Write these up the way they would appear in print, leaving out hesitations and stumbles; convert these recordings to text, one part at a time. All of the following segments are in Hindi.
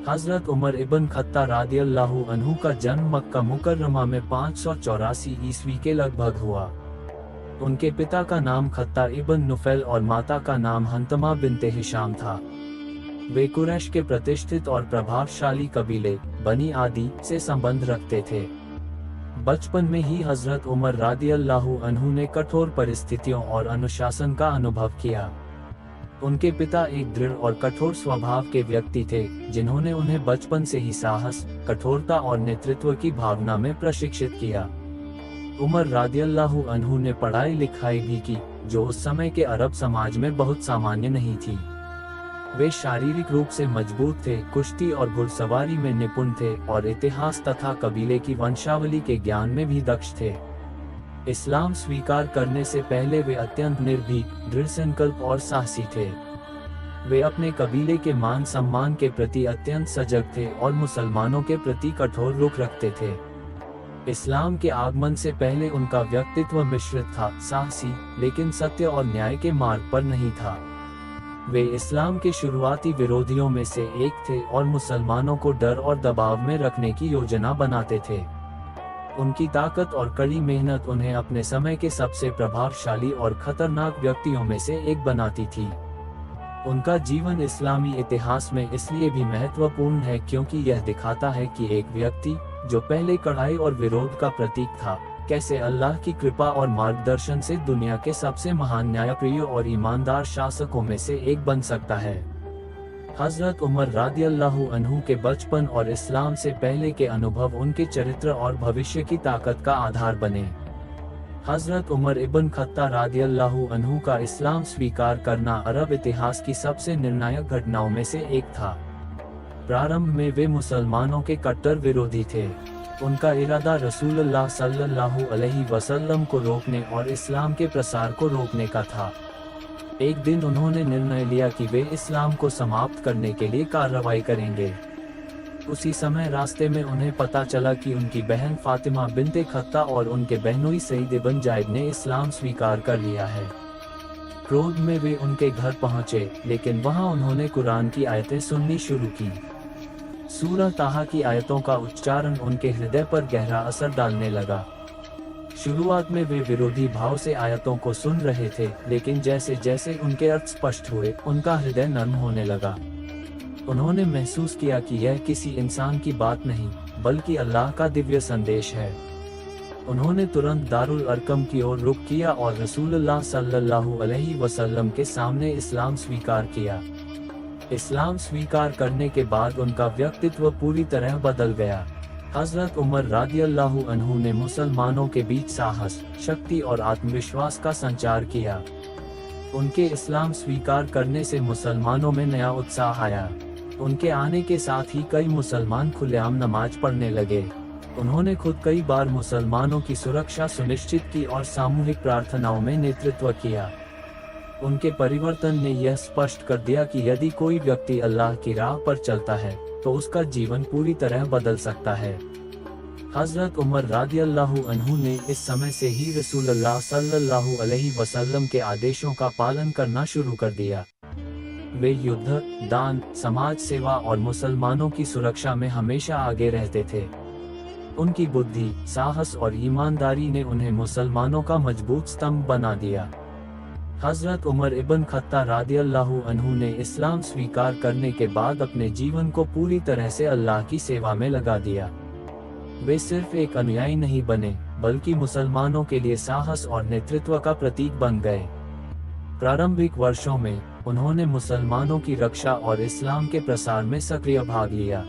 हजरत उमर इब्न खत्ताब रादियल्लाहु अन्हु का जन्म मक्का मुकर्रमा में 584 ईस्वी के लगभग हुआ। उनके पिता का नाम खत्ताब इब्न नुफैल और माता का नाम हंतमा बिन्ते हिशाम था। वे कुरैश के प्रतिष्ठित और प्रभावशाली कबीले बनी आदी से संबंध रखते थे। बचपन में ही हजरत उमर रादियल्लाहु अन्हु ने कठोर परिस्थितियों और अनुशासन का अनुभव किया। उनके पिता एक दृढ़ और कठोर स्वभाव के व्यक्ति थे, जिन्होंने उन्हें बचपन से ही साहस, कठोरता और नेतृत्व की भावना में प्रशिक्षित किया। उमर रादियल्लाहु अन्हु ने पढ़ाई लिखाई भी की, जो उस समय के अरब समाज में बहुत सामान्य नहीं थी। वे शारीरिक रूप से मजबूत थे, कुश्ती और घुड़सवारी में निपुण थे और इतिहास तथा कबीले की वंशावली के ज्ञान में भी दक्ष थे। इस्लाम स्वीकार करने से पहले वे अत्यंत निर्भीक, दृढ़ संकल्प और साहसी थे। वे अपने कबीले के मान सम्मान के प्रति अत्यंत सजग थे और मुसलमानों के प्रति कठोर रुख रखते थे। इस्लाम के आगमन से पहले उनका व्यक्तित्व मिश्रित था, साहसी लेकिन सत्य और न्याय के मार्ग पर नहीं था। वे इस्लाम के शुरुआती विरोधियों में से एक थे और मुसलमानों को डर और दबाव में रखने की योजना बनाते थे। उनकी ताकत और कड़ी मेहनत उन्हें अपने समय के सबसे प्रभावशाली और खतरनाक व्यक्तियों में से एक बनाती थी। उनका जीवन इस्लामी इतिहास में इसलिए भी महत्वपूर्ण है क्योंकि यह दिखाता है कि एक व्यक्ति, जो पहले कड़ाई और विरोध का प्रतीक था, कैसे अल्लाह की कृपा और मार्गदर्शन से दुनिया के सबसे महान न्यायप्रिय और ईमानदार शासकों में से एक बन सकता है। हजरत उमर रादियल्लाहु अन्हु के बचपन और इस्लाम से पहले के अनुभव उनके चरित्र और भविष्य की ताकत का आधार बने। हजरत उमर इब्न खत्ताब रादियल्लाहु अन्हु का इस्लाम स्वीकार करना अरब इतिहास की सबसे निर्णायक घटनाओं में से एक था। प्रारंभ में वे मुसलमानों के कट्टर विरोधी थे। उनका इरादा रसूलुल्लाह सल्लल्लाहु अलैहि वसल्लम को रोकने और इस्लाम के प्रसार को रोकने का था। एक दिन उन्होंने निर्णय लिया कि वे इस्लाम को समाप्त करने के लिए कार्रवाई करेंगे। उसी समय रास्ते में उन्हें पता चला कि उनकी बहन फातिमा बिन्ते खत्ताब और उनके बहनोई सईद इब्न जायद ने इस्लाम स्वीकार कर लिया है। क्रोध में वे उनके घर पहुंचे, लेकिन वहां उन्होंने कुरान की आयतें सुननी शुरू की। सूरह ताहा की आयतों का उच्चारण उनके हृदय पर गहरा असर डालने लगा। शुरुआत में वे विरोधी भाव से आयतों को सुन रहे थे, लेकिन जैसे जैसे उनके अर्थ स्पष्ट हुए, उनका हृदय नर्म होने लगा। उन्होंने महसूस किया कि यह किसी इंसान की बात नहीं, बल्कि अल्लाह का दिव्य संदेश है। उन्होंने तुरंत दारुल अरकम की ओर रुख किया और रसूलुल्लाह सल्लल्लाहु अलैहि वसल्लम के सामने इस्लाम स्वीकार किया। इस्लाम स्वीकार करने के बाद उनका व्यक्तित्व पूरी तरह बदल गया। हजरत उमर रादियल्लाहु अन्हु ने मुसलमानों के बीच साहस, शक्ति और आत्मविश्वास का संचार किया। उनके इस्लाम स्वीकार करने से मुसलमानों में नया उत्साह आया। उनके आने के साथ ही कई मुसलमान खुलेआम नमाज पढ़ने लगे। उन्होंने खुद कई बार मुसलमानों की सुरक्षा सुनिश्चित की और सामूहिक प्रार्थनाओं में नेतृत्व किया। उनके परिवर्तन ने यह स्पष्ट कर दिया कि यदि कोई व्यक्ति अल्लाह की राह पर चलता है, तो उसका जीवन पूरी तरह बदल सकता है। हजरत उमर रादियल्लाहु अन्हु ने इस समय से ही रसूलुल्लाह सल्लल्लाहु अलैहि वसल्लम के आदेशों का पालन करना शुरू कर दिया। वे युद्ध, दान, समाज सेवा और मुसलमानों की सुरक्षा में हमेशा आगे रहते थे। उनकी बुद्धि, साहस और ईमानदारी ने उन्हें मुसलमानों का मजबूत स्तंभ बना दिया। हजरत उमर इब्न खत्ताब रादियल्लाहु अन्हु ने इस्लाम स्वीकार करने के बाद अपने जीवन को पूरी तरह से अल्लाह की सेवा में लगा दिया। वे सिर्फ एक अनुयायी नहीं बने, बल्कि मुसलमानों के लिए साहस और नेतृत्व का प्रतीक बन गए। प्रारंभिक वर्षों में उन्होंने मुसलमानों की रक्षा और इस्लाम के प्रसार में सक्रिय भाग लिया।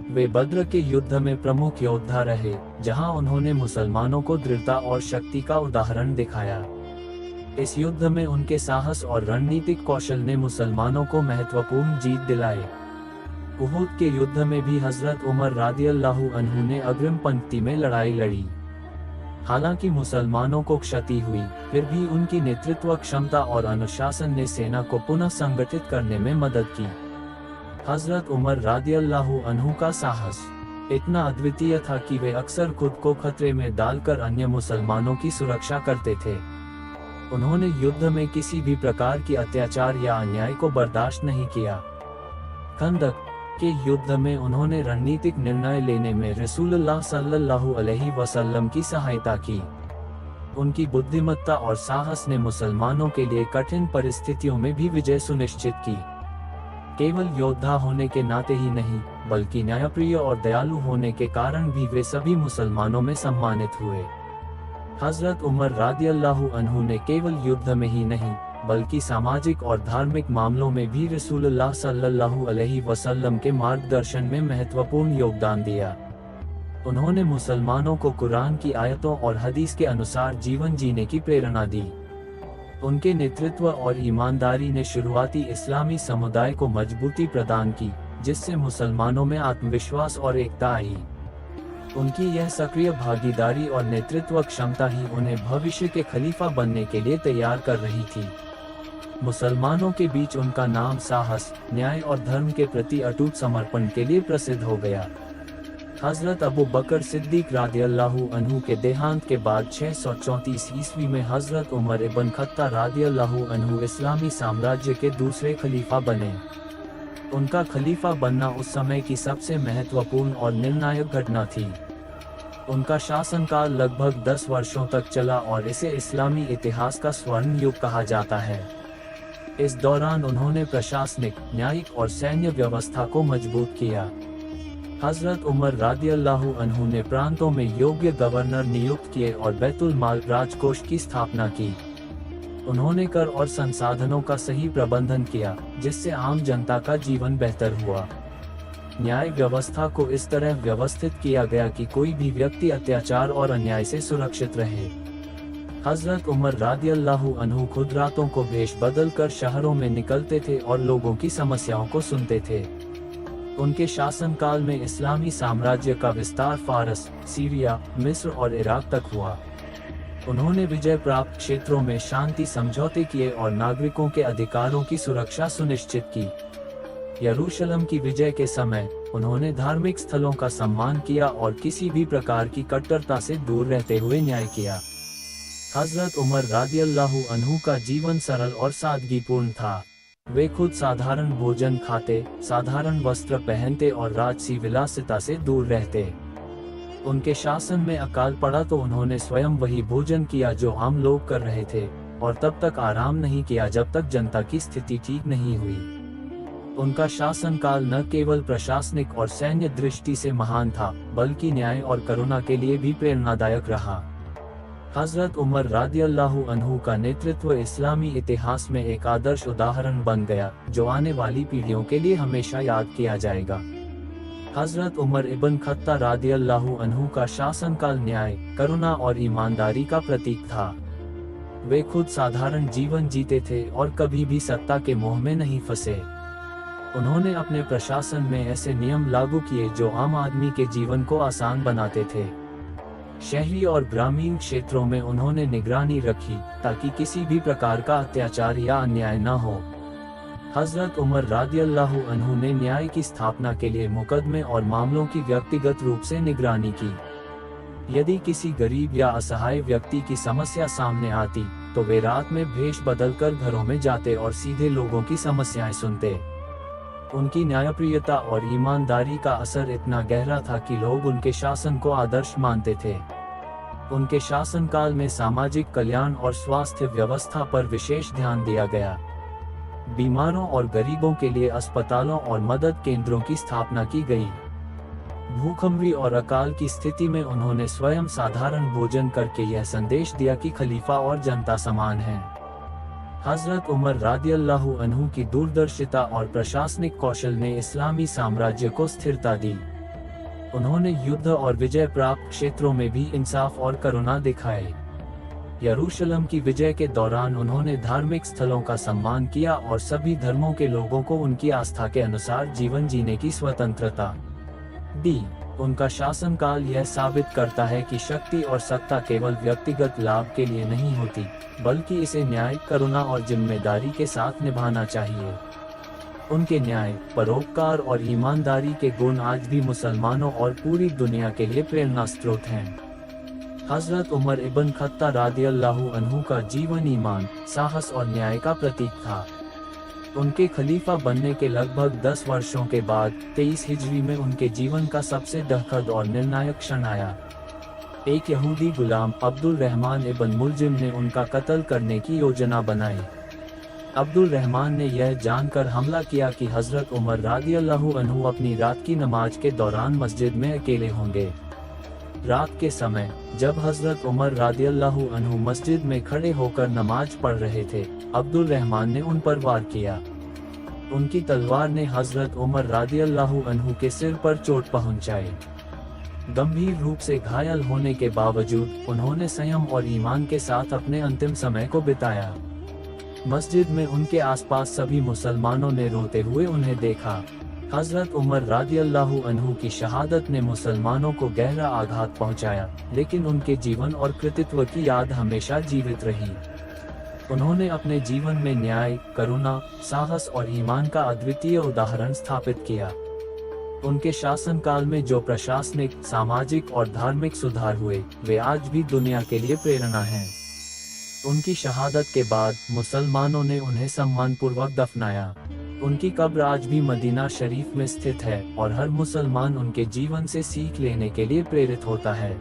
वे बद्र के युद्ध में प्रमुख योद्धा रहे, जहां उन्होंने मुसलमानों को दृढ़ता और शक्ति का उदाहरण दिखाया। इस युद्ध में उनके साहस और रणनीतिक कौशल ने मुसलमानों को महत्वपूर्ण जीत दिलाई। उहुद के युद्ध में भी हजरत उमर रादियल्लाहु अन्हु ने अग्रिम पंक्ति में लड़ाई लड़ी। हालांकि मुसलमानों को क्षति हुई, फिर भी उनकी नेतृत्व क्षमता और अनुशासन ने सेना को पुनः संगठित करने में मदद की। हजरत उमर रादियल्लाहु अन्हु का साहस इतना अद्वितीय था कि वे अक्सर खुद को खतरे में डालकर अन्य मुसलमानों की सुरक्षा करते थे। उन्होंने युद्ध में किसी भी प्रकार की अत्याचार या अन्याय को बर्दाश्त नहीं किया। खंदक, के युद्ध में उन्होंने रणनीतिक निर्णय लेने में रसूलुल्लाह सल्लल्लाहु अलैहि वसल्लम की सहायता की। उनकी बुद्धिमत्ता और साहस ने मुसलमानों के लिए कठिन परिस्थितियों में भी विजय सुनिश्चित की। केवल योद्धा होने के नाते ही नहीं, बल्कि न्यायप्रिय और दयालु होने के कारण भी वे सभी मुसलमानों में सम्मानित हुए। हजरत उमर रादियल्लाहु अन्हु ने केवल युद्ध में ही नहीं, बल्कि सामाजिक और धार्मिक मामलों में भी रसूलुल्लाह सल्लल्लाहु अलैहि वसल्लम के मार्गदर्शन में महत्वपूर्ण योगदान दिया। उन्होंने मुसलमानों को कुरान की आयतों और हदीस के अनुसार जीवन जीने की प्रेरणा दी। उनके नेतृत्व और ईमानदारी ने शुरुआती इस्लामी समुदाय को मजबूती प्रदान की, जिससे मुसलमानों में आत्मविश्वास और एकता आई। उनकी यह सक्रिय भागीदारी और नेतृत्व क्षमता ही उन्हें भविष्य के खलीफा बनने के लिए तैयार कर रही थी। मुसलमानों के बीच उनका नाम साहस, न्याय और धर्म के प्रति अटूट समर्पण के लिए प्रसिद्ध हो गया। हजरत अबू बकर सिद्दीक रादियल्लाहु अन्हु के देहांत के बाद 634 ईस्वी में हजरत उमर इब्न खत्ताब रादियल्लाहु अन्हु इस्लामी साम्राज्य के दूसरे खलीफा बने। उनका खलीफा बनना उस समय की सबसे महत्वपूर्ण और निर्णायक घटना थी। उनका शासनकाल लगभग 10 वर्षों तक चला और इसे इस्लामी इतिहास का स्वर्ण युग कहा जाता है। इस दौरान उन्होंने प्रशासनिक, न्यायिक और सैन्य व्यवस्था को मजबूत किया। हजरत उमर रादियल्लाहु अन्हु ने प्रांतों में योग्य गवर्नर नियुक्त किए और बैतुल माल राजकोष की स्थापना की। उन्होंने कर और संसाधनों का सही प्रबंधन किया, जिससे आम जनता का जीवन बेहतर हुआ। न्याय व्यवस्था को इस तरह व्यवस्थित किया गया कि कोई भी व्यक्ति अत्याचार और अन्याय से सुरक्षित रहे। हजरत उमर रादियल्लाहु अन्हु खुद रातों को भेष बदल कर शहरों में निकलते थे और लोगों की समस्याओं को सुनते थे। उनके शासनकाल में इस्लामी साम्राज्य का विस्तार फारस, सीरिया, मिस्र और इराक तक हुआ। उन्होंने विजय प्राप्त क्षेत्रों में शांति समझौते किए और नागरिकों के अधिकारों की सुरक्षा सुनिश्चित की। यरूशलेम की विजय के समय उन्होंने धार्मिक स्थलों का सम्मान किया और किसी भी प्रकार की कट्टरता से दूर रहते हुए न्याय किया। हजरत उमर रादियल्लाहु अन्हु का जीवन सरल और सादगीपूर्ण था। वे खुद साधारण भोजन खाते, साधारण वस्त्र पहनते और राजसी विलासिता से दूर रहते। उनके शासन में अकाल पड़ा तो उन्होंने स्वयं वही भोजन किया जो आम लोग कर रहे थे, और तब तक आराम नहीं किया जब तक जनता की स्थिति ठीक नहीं हुई। उनका शासनकाल न केवल प्रशासनिक और सैन्य दृष्टि से महान था, बल्कि न्याय और करुणा के लिए भी प्रेरणादायक रहा। हजरत उमर रादियल्लाहु अन्हु का नेतृत्व इस्लामी इतिहास में एक आदर्श उदाहरण बन गया, जो आने वाली पीढ़ियों के लिए हमेशा याद किया जाएगा। हजरत उमर इब्न खत्ताब रादियल्लाहु अन्हु का शासनकाल न्याय, करुणा और ईमानदारी का प्रतीक था। वे खुद साधारण जीवन जीते थे और कभी भी सत्ता के मोह में नहीं फंसे। उन्होंने अपने प्रशासन में ऐसे नियम लागू किए जो आम आदमी के जीवन को आसान बनाते थे। शहरी और ग्रामीण क्षेत्रों में उन्होंने निगरानी रखी ताकि किसी भी प्रकार का अत्याचार या अन्याय न हो। हजरत उमर रादियल्लाहु अन्हु ने न्याय की स्थापना के लिए मुकदमे और मामलों की व्यक्तिगत रूप से निगरानी की। यदि किसी गरीब या असहाय व्यक्ति की समस्या सामने आती, तो वे रात में भेष बदलकर घरों में जाते और सीधे लोगों की समस्याएं सुनते। उनकी न्यायप्रियता और ईमानदारी का असर इतना गहरा था कि लोग उनके शासन को आदर्श मानते थे। उनके शासनकाल में सामाजिक कल्याण और स्वास्थ्य व्यवस्था पर विशेष ध्यान दिया गया। बीमारों और गरीबों के लिए अस्पतालों और मदद केंद्रों की स्थापना की गई। भूखमरी और अकाल की स्थिति में उन्होंने स्वयं साधारण भोजन करके यह संदेश दिया कि खलीफा और जनता समान हैं। हजरत उमर रादियल्लाहु अन्हु की दूरदर्शिता और प्रशासनिक कौशल ने इस्लामी साम्राज्य को स्थिरता दी। उन्होंने युद्ध और विजय प्राप्त क्षेत्रों में भी इंसाफ और करुणा दिखाए। यरूशलेम की विजय के दौरान उन्होंने धार्मिक स्थलों का सम्मान किया और सभी धर्मों के लोगों को उनकी आस्था के अनुसार जीवन जीने की स्वतंत्रता दी। उनका शासनकाल यह साबित करता है कि शक्ति और सत्ता केवल व्यक्तिगत लाभ के लिए नहीं होती, बल्कि इसे न्याय, करुणा और जिम्मेदारी के साथ निभाना चाहिए। उनके न्याय, परोपकार और ईमानदारी के गुण आज भी मुसलमानों और पूरी दुनिया के लिए प्रेरणा स्रोत हैं। हजरत उमर इब्न खत्ताब रादियल्लाहु अन्हु का जीवन ईमान, साहस और न्याय का प्रतीक था। उनके खलीफा बनने के लगभग 10 वर्षों के बाद 23 हिजरी में उनके जीवन का सबसे दहकद और निर्णायक क्षण आया। एक यहूदी गुलाम अब्दुल रहमान इब्न मुलजिम ने उनका कत्ल करने की योजना बनाई। अब्दुल रहमान ने यह जानकर हमला किया कि हजरत उमर रादियल्लाहु अन्हु अपनी रात की नमाज के दौरान मस्जिद में अकेले होंगे। रात के समय जब हजरत उमर रादियल्लाहु अन्हु मस्जिद में खड़े होकर नमाज पढ़ रहे थे, अब्दुल रहमान ने उन पर वार किया। उनकी तलवार ने हजरत उमर रादियल्लाहु अन्हु के सिर पर चोट पहुंचाई। गंभीर रूप से घायल होने के बावजूद उन्होंने संयम और ईमान के साथ अपने अंतिम समय को बिताया। मस्जिद में उनके आसपास सभी मुसलमानों ने रोते हुए उन्हें देखा। हजरत उमर रादियल्लाहु अन्हु की शहादत ने मुसलमानों को गहरा आघात पहुंचाया, लेकिन उनके जीवन और कृतित्व की याद हमेशा जीवित रही। उन्होंने अपने जीवन में न्याय, करुणा, साहस और ईमान का अद्वितीय उदाहरण स्थापित किया। उनके शासनकाल में जो प्रशासनिक, सामाजिक और धार्मिक सुधार हुए, वे आज भी दुनिया के लिए प्रेरणा हैं। उनकी शहादत के बाद मुसलमानों ने उन्हें सम्मानपूर्वक दफनाया। उनकी कब्र आज भी मदीना शरीफ में स्थित है और हर मुसलमान उनके जीवन से सीख लेने के लिए प्रेरित होता है।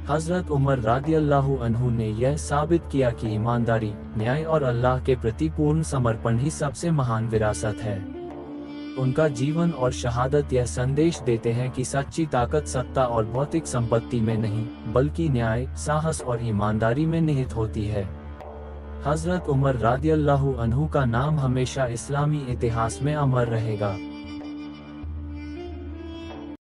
हजरत उमर रादियल्लाहु अन्हु ने यह साबित किया कि ईमानदारी, न्याय और अल्लाह के प्रति पूर्ण समर्पण ही सबसे महान विरासत है। उनका जीवन और शहादत यह संदेश देते हैं कि सच्ची ताकत सत्ता और भौतिक संपत्ति में नहीं, बल्कि न्याय, साहस और ईमानदारी में निहित होती है। हजरत उमर रादियल्लाहु अन्हु का नाम हमेशा इस्लामी इतिहास में अमर रहेगा।